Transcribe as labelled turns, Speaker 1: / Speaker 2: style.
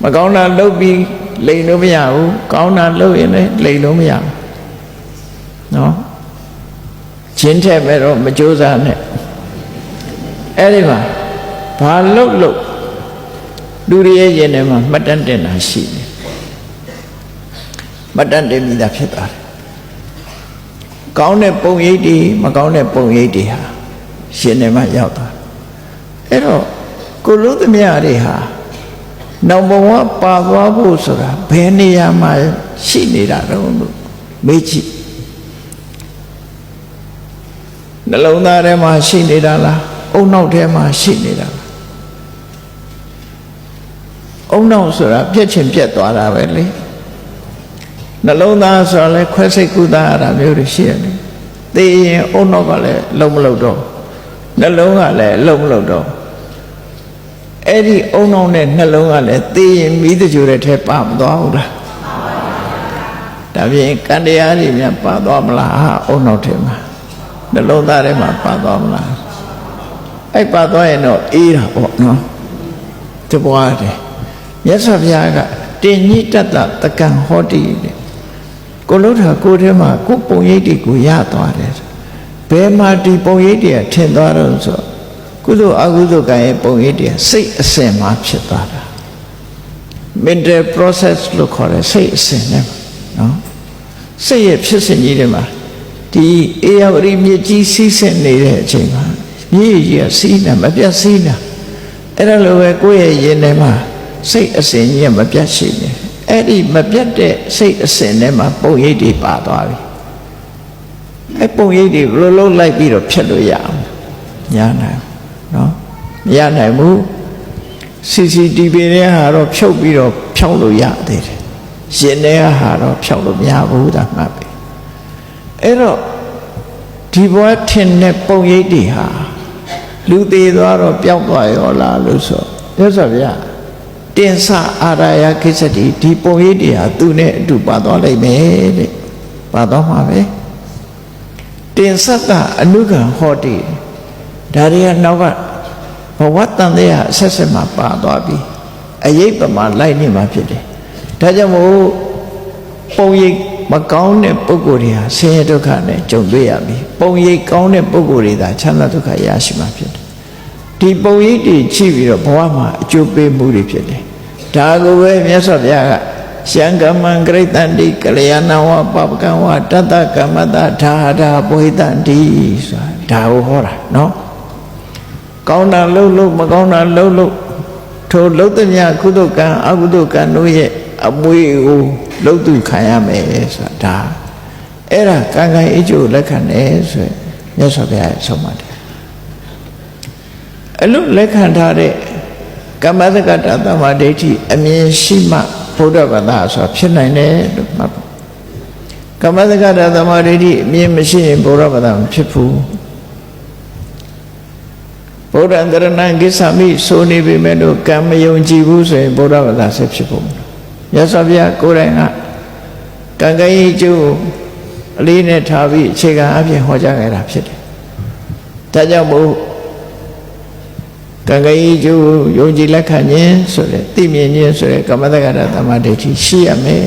Speaker 1: မကောင်းတာလုပ်ပြီးလိမ်လို့မရဘူးကောင်းတာလုပ်ရင်လည်းလိမ်လို့မရဘူးနော်ချင်းထက်မဲ့တော့မကြိုးစားနဲ့အဲ့ဒီမှာဘာလုပ်လို့လူတွေရဲ့ရင်ထဲမှာမှတ်တမ်းတင်တာရှိတယ်မှတ်တမ်းတင်မိတာဖြစ်သွားတယ်ကောင်းတဲ့ပုံရိပ်တွေမကောင်းတဲ့ပုံရိပ်တွေဟာရှင်ထဲမှာရောက်သွားအဲ့တော့ကိုလုံးသမျှတွေဟာနောက်ဘဝပါသွားဖို့ဆိုတာဘယ်နေရာမှာရှိနေတာတော့လို့မေးကြည့်နှလုံးသားထဲမှာရှိနေတာလားအုံနောက်ထဲမှာရှိနေတာလားအုံနောက်ဆိုတာပြက်ချင်ပြက်သွားတာပဲလေနှလုံးသားဆိုတာလဲခွဲစိတ်ကုသရတာမျိုးတွေရှိရတယ်သိရင်အုံနောက်ကလည်းလုံးမလုံးတော့နှလုံးကလည်းလုံးမလုံးတော့အဲ့ဒီအုံနောက်နဲ့နှလုံးကလည်းသိရင်မိတကြိုတဲ့ထဲပါမသွားဘူးလားဒါပြင်ကံတရားတွေများပါသွားမလားအုံနောက်ထဲမှာနှလုံးသားထဲမှာပါသွားမလားအဲ့ပါသွားရင်တော့အေးတာပေါ့နော်တပွားတယ်မြတ်စွာဘုရားကတင်ညိတတတကံဟောတိတဲ့ကိုလို့တာကိုထဲမှာကိုပုံရိပ်တွေကိုရသွားတယ်ဘယ်မှာဒီပုံရိပ်တွေထင်သွားတော့ဆိုကုသိုလ်အကုသိုလ်ကံရဲ့ပုံရိပ်တွေစိတ်အစဉ်မှာဖြစ်သွားတာ mental process လို့ခေါ်တယ်စိတ်အစဉ်နဲ့နော်စိတ်ရဲ့ဖြစ်စဉ်ကြီးတွေမှာဒီအေယဝရီမြစ်ကြီးစီးဆင်းနေတဲ့အချိန်မှာမြစ်ကြီးကစီးနေမပြတ်စီးနေအဲ့ဒါလိုပဲကိုယ့်ရဲ့ရင်ထဲမှာစိတ်အစဉ်ကြီးမပြတ်ရှိနေအဲ့ဒီမပြတ်တဲ့စိတ်အစဉ်ထဲမှာပုံရိပ်တွေပါသွားပြီအဲ့ပုံရိပ်တွေဘယ်လိုလုပ်လိုက်ပြီးတော့ဖြတ်လို့ရအောင်ညာနိုင်နော်မရနိုင်ဘူး CCTV တွေဟာတော့ဖြုတ်ပြီးတော့ဖြောင်းလို့ရသေးတယ်ရင်ထဲဟာတော့ဖြောင်းလို့မရဘူးဒါမှပဲအဲ့တော့ဒီဘဝထင်တဲ့ပုံရိပ်တွေဟာလူသေးသွားတော့ပျောက်သွားရောလားလို့ဆိုရသော်ဗျာတင်္ဆအာရယခိစ္စတိဒီပုံရိပ်တွေဟာသူနဲ့အတူပါသွားလိမ့်မယ်တဲ့ပါသွားမှာပဲတင်္ဆကအနုကံဟောတိဒါတွေကနောက်ကဘဝတန်တဲ့အဆက်ဆက်မှာပါသွားပြီအယိတ်ပမာလိုက်နေမှာဖြစ်တယ်ဒါကြောင့်မို့ပုံရိပ်မကောင်းတဲ့ပုဂ္ဂိုလ်တွေဟာဆင်းရဲဒုက္ခနဲ့ကြုံတွေ့ရပြီပုံရိပ်ကောင်းတဲ့ပုဂ္ဂိုလ်တွေသာချမ်းသာဒုက္ခရရှိမှာဖြစ်တယ်ဒီပုံရိပ်တွေကြည့်ပြီးတော့ဘဝမှာအကျိုးပေးမှုတွေဖြစ်တယ်ဒါကိုပဲမြတ်စွာဘုရားကရှံကမံဂရိတန္တိကလျာဏဝပပကံဝတတ္တကမ္မတဒါဒါပုဟိတန္တိဆိုတာဒါကိုဟောတာနော်ကောင်းတာလှုပ်လို့မကောင်းတာလှုပ်လို့ထိုလှုပ်တဲ့မြကုသိုလ်ကံအကုသိုလ်ကံတို့ရဲ့အမွေကိုလှုပ်သူခံရမယ်ဆိုတာဒါအဲ့ဒါကံကံအကျိုးလက်ခံတယ်ဆိုရင်မြတ်စွာဘုရားဆုံးမတယ်အလို့လက်ခံထားတဲ့ကမ္မစကတသမ္မာဒိဋ္ဌိအမြင်ရှိမှဘုဒ္ဓဘာသာဆိုတာဖြစ်နိုင်တယ်လို့မှတ်ပါကမ္မစကတသမ္မာဒိဋ္ဌိအမြင်မရှိရင်ဘုရားဘာသာမဖြစ်ဘူးဗုဒ္ဓံတရဏံကိစ္ဆာမိဆိုနေပေမဲ့လို့ကံမယုံကြည်ဘူးဆိုရင်ဘုရားဘာသာဆက်ဖြစ်ဖို့မြတ်စွာဘုရားကိုယ်တိုင်ကကံကံဤကျိုးအလေးနဲ့ထားပြီးအခြေခံအဖြစ်ဟောကြားခဲ့တာဖြစ်တယ်ဒါကြောင့်မို့ကံကံဤကျိုးယုံကြည်လက်ခံခြင်းဆိုတဲ့သိမြင်ခြင်းဆိုတဲ့ကမ္မတက္ကတာသမ္မာဒိဋ္ဌိရှိရမယ်